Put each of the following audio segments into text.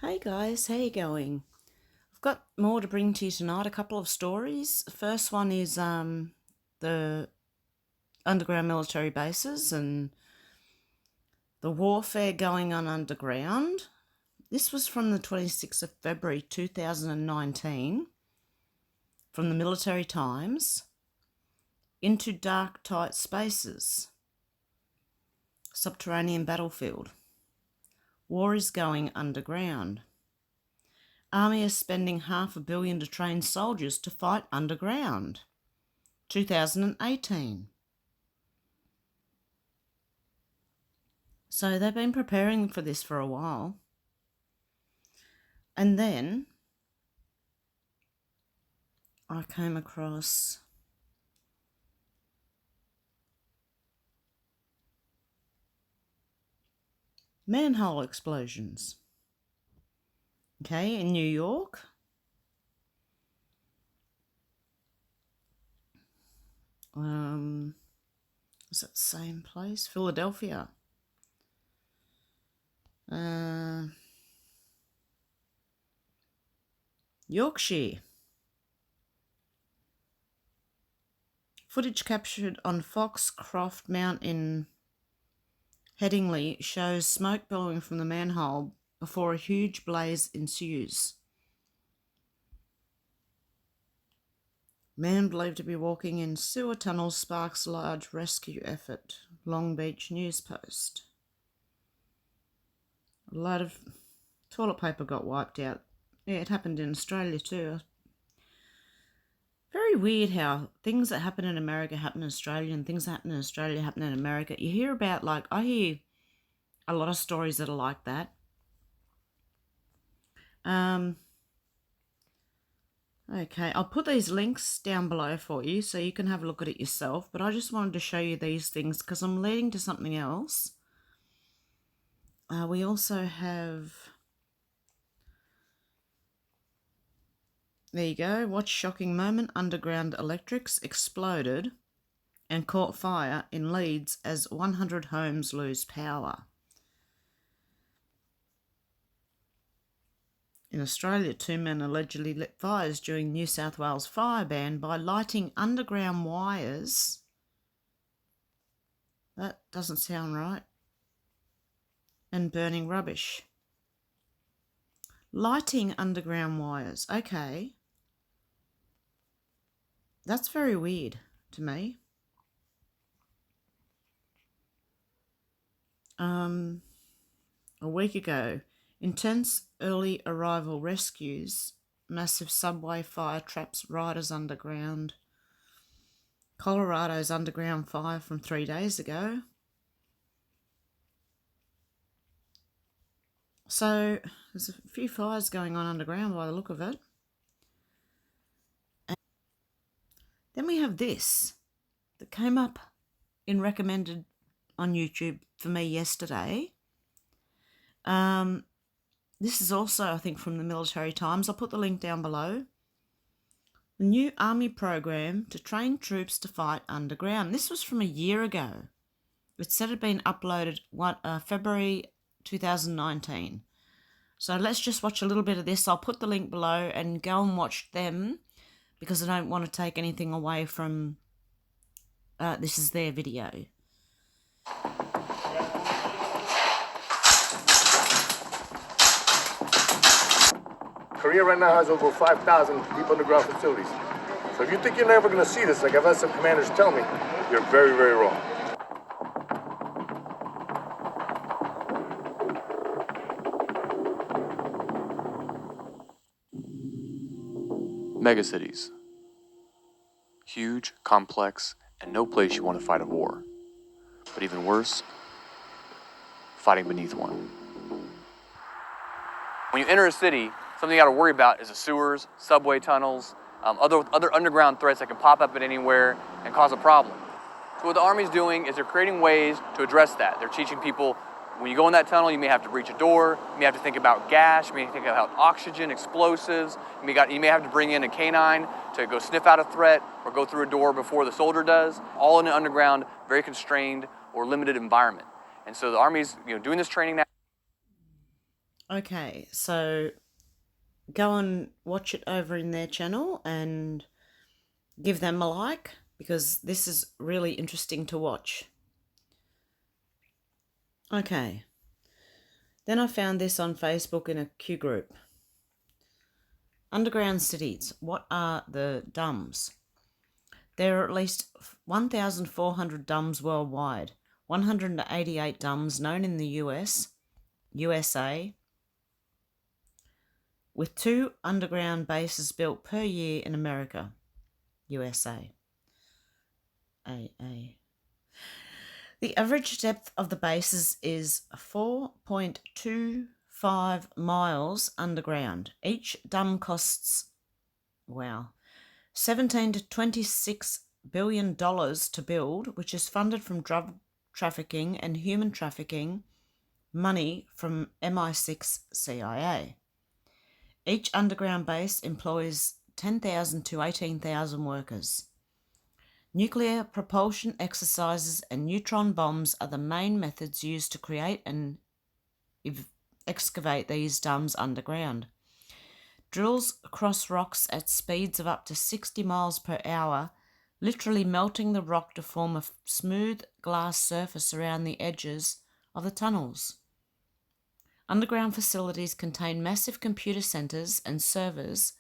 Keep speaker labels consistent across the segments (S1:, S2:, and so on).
S1: Hey guys, how you going? I've got more to bring to you tonight, a couple of stories. The first one is the underground military bases and the warfare going on underground. This was from the 26th of February 2019 from the Military Times. Into dark, tight spaces. Subterranean battlefield. War is going underground. Army is spending $500 million to train soldiers to fight underground. 2018. So they've been preparing for this for a while. And then I came across manhole explosions. Okay, in New York. Is it the same place? Philadelphia. Yorkshire. Footage captured on Foxcroft Mount in Headingley shows smoke billowing from the manhole before a huge blaze ensues. Man believed to be walking in sewer tunnels sparks large rescue effort. Long Beach News Post. A lot of toilet paper got wiped out. Yeah, it happened in Australia too. Very weird how things that happen in America happen in Australia and things that happen in Australia happen in America. You hear about, I hear a lot of stories that are like that. Okay, I'll put these links down below for you so you can have a look at it yourself, but I just wanted to show you these things because I'm leading to something else. We also have, there you go, watch shocking moment, underground electrics exploded and caught fire in Leeds as 100 homes lose power. In Australia, 2 men allegedly lit fires during New South Wales fire ban by lighting underground wires. That doesn't sound right. And burning rubbish. Lighting underground wires. Okay. That's very weird to me. A week ago, intense early arrival rescues, massive subway fire traps riders underground. Colorado's underground fire from 3 days ago. So there's a few fires going on underground by the look of it. And then we have this that came up in recommended on YouTube for me yesterday. This is also, I think, from the Military Times. I'll put the link down below. The new army program to train troops to fight underground. This was from a year ago. It said it had been uploaded February 2019. So let's just watch a little bit of this. I'll put the link below and go and watch them because I don't want to take anything away from, this is their video.
S2: Korea right now has over 5,000 deep underground facilities. So if you think you're never going to see this, like I've had some commanders tell me, you're very, very wrong.
S3: Megacities. Huge, complex, and no place you want to fight a war. But even worse, fighting beneath one. When you enter a city, something you got to worry about is the sewers, subway tunnels, other underground threats that can pop up at anywhere and cause a problem. So what the Army's doing is they're creating ways to address that. They're teaching people, when you go in that tunnel, you may have to breach a door, you may have to think about gas, you may think about oxygen, explosives, you may have to bring in a canine to go sniff out a threat or go through a door before the soldier does, all in an underground, very constrained or limited environment. And so the Army's doing this training now.
S1: Okay, so go and watch it over in their channel and give them a like, because this is really interesting to watch. Okay, then I found this on Facebook in a Q group. Underground cities. What are the DUMBS? There are at least 1,400 DUMBS worldwide, 188 DUMBS known in the USA, with 2 underground bases built per year in America, USA. The average depth of the bases is 4.25 miles underground. Each DUMB costs, 17 to 26 billion dollars to build, which is funded from drug trafficking and human trafficking money from MI6 CIA. Each underground base employs 10,000 to 18,000 workers. Nuclear propulsion exercises and neutron bombs are the main methods used to create and excavate these DUMBs underground. Drills across rocks at speeds of up to 60 miles per hour, literally melting the rock to form a smooth glass surface around the edges of the tunnels. Underground facilities contain massive computer centers and servers,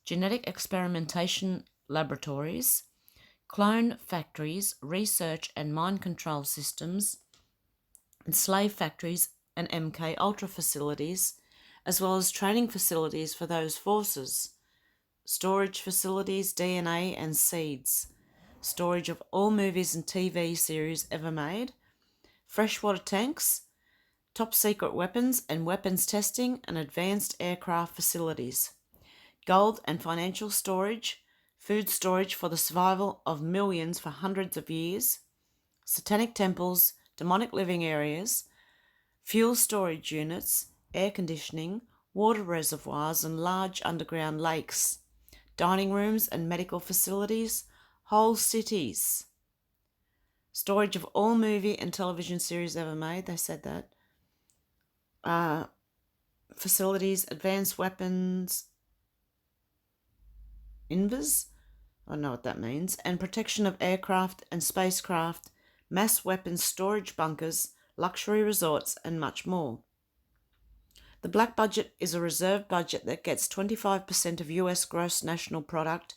S1: genetic experimentation laboratories, clone factories, research and mind control systems, and slave factories and MK Ultra facilities, as well as training facilities for those forces, storage facilities, DNA and seeds, storage of all movies and TV series ever made, freshwater tanks, top secret weapons and weapons testing and advanced aircraft facilities, gold and financial storage, food storage for the survival of millions for hundreds of years, satanic temples, demonic living areas, fuel storage units, air conditioning, water reservoirs and large underground lakes, dining rooms and medical facilities, whole cities, storage of all movie and television series ever made, they said that, facilities, advanced weapons, INVs, I don't know what that means, and protection of aircraft and spacecraft, mass weapons storage bunkers, luxury resorts, and much more. The black budget is a reserve budget that gets 25% of US gross national product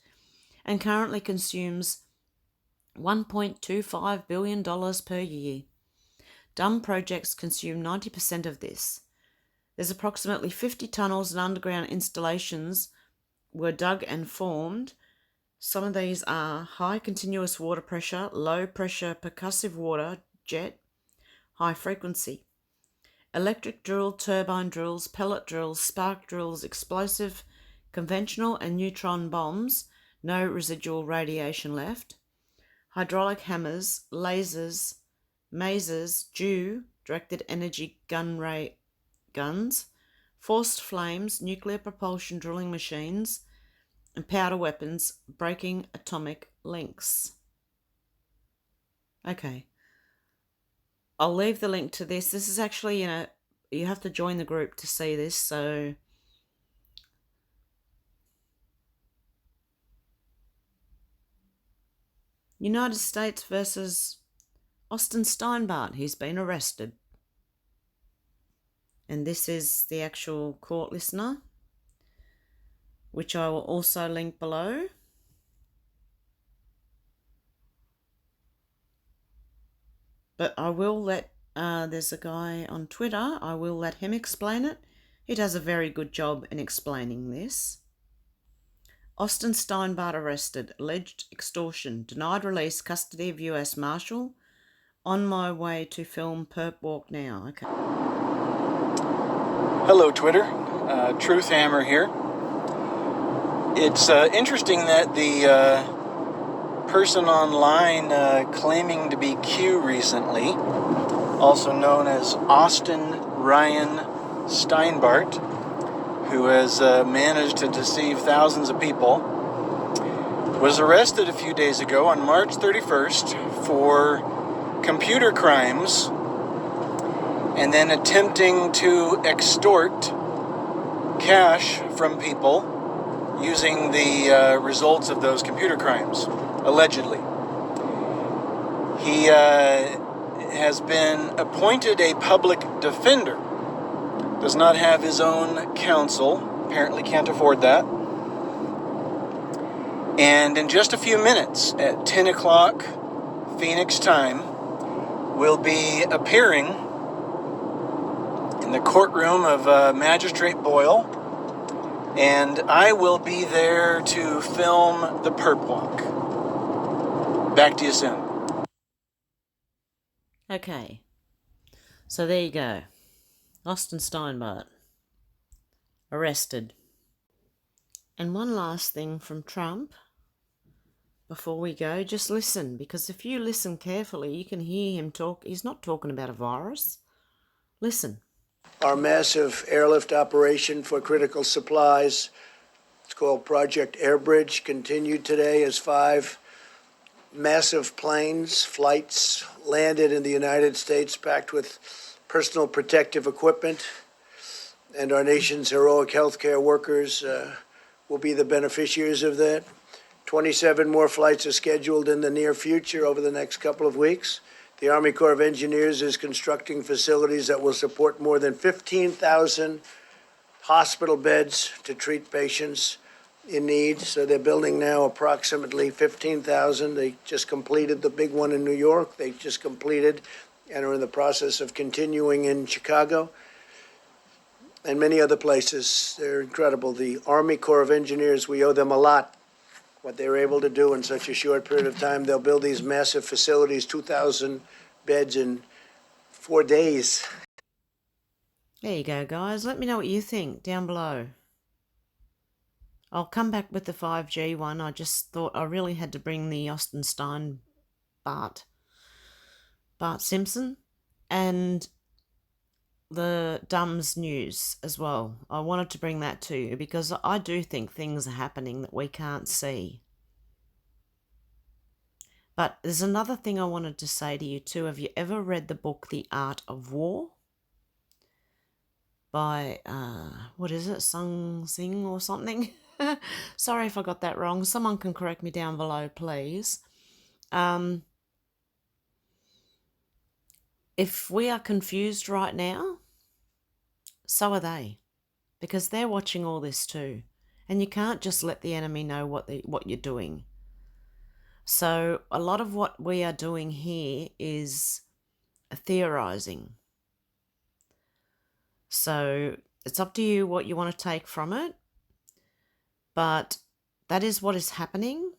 S1: and currently consumes $1.25 billion per year. DUMB projects consume 90% of this. There's approximately 50 tunnels and underground installations were dug and formed. Some of these are high continuous water pressure, low pressure percussive water jet, high frequency, electric drill, turbine drills, pellet drills, spark drills, explosive, conventional and neutron bombs, no residual radiation left, hydraulic hammers, lasers, masers, directed energy guns, forced flames, nuclear propulsion drilling machines, and powder weapons breaking atomic links. Okay. I'll leave the link to this. This is actually, you have to join the group to see this, so United States versus Austin Steinbart. He's been arrested. And this is the actual court listener, which I will also link below. But I will let, there's a guy on Twitter, I will let him explain it. He does a very good job in explaining this. Austin Steinbart arrested, alleged extortion, denied release, custody of US Marshal, on my way to film Perp Walk now. Okay.
S4: Hello, Twitter. Truth Hammer here. It's interesting that the person online claiming to be Q recently, also known as Austin Ryan Steinbart, who has managed to deceive thousands of people, was arrested a few days ago on March 31st for computer crimes and then attempting to extort cash from people using the results of those computer crimes, allegedly. He has been appointed a public defender, does not have his own counsel, apparently can't afford that. And in just a few minutes, at 10 o'clock Phoenix time, will be appearing in the courtroom of Magistrate Boyle, and I will be there to film the perp walk. Back to you soon.
S1: Okay, so there you go. Austin Steinbart, arrested. And one last thing from Trump before we go, just listen, because if you listen carefully, you can hear him talk. He's not talking about a virus. Listen.
S5: Our massive airlift operation for critical supplies, it's called Project Airbridge, continued today as 5 massive flights landed in the United States packed with personal protective equipment. And our nation's heroic healthcare workers will be the beneficiaries of that. 27 more flights are scheduled in the near future over the next couple of weeks. The Army Corps of Engineers is constructing facilities that will support more than 15,000 hospital beds to treat patients in need. So they're building now approximately 15,000. They just completed the big one in New York. They just completed and are in the process of continuing in Chicago and many other places. They're incredible. The Army Corps of Engineers, we owe them a lot. What they were able to do in such a short period of time. They'll build these massive facilities, 2,000 beds in 4 days.
S1: There you go, guys. Let me know what you think down below. I'll come back with the 5G one. I just thought I really had to bring the Austin Steinbart, Bart Simpson, and the DUMBS news as well. I wanted to bring that to you because I do think things are happening that we can't see. But there's another thing I wanted to say to you too. Have you ever read the book The Art of War? By, what is it, Sung Sing or something? Sorry if I got that wrong. Someone can correct me down below, please. If we are confused right now, so are they, because they're watching all this too. And you can't just let the enemy know what you're doing. So a lot of what we are doing here is theorizing. So it's up to you what you want to take from it. But that is what is happening.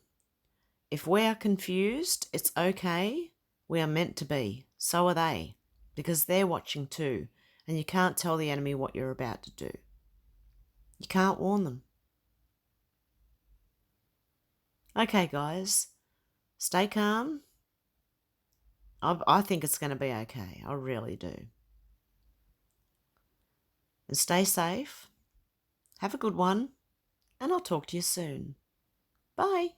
S1: If we are confused, it's okay. We are meant to be. So are they, because they're watching too. And you can't tell the enemy what you're about to do. You can't warn them. Okay, guys. Stay calm. I think it's going to be okay. I really do. And stay safe. Have a good one. And I'll talk to you soon. Bye.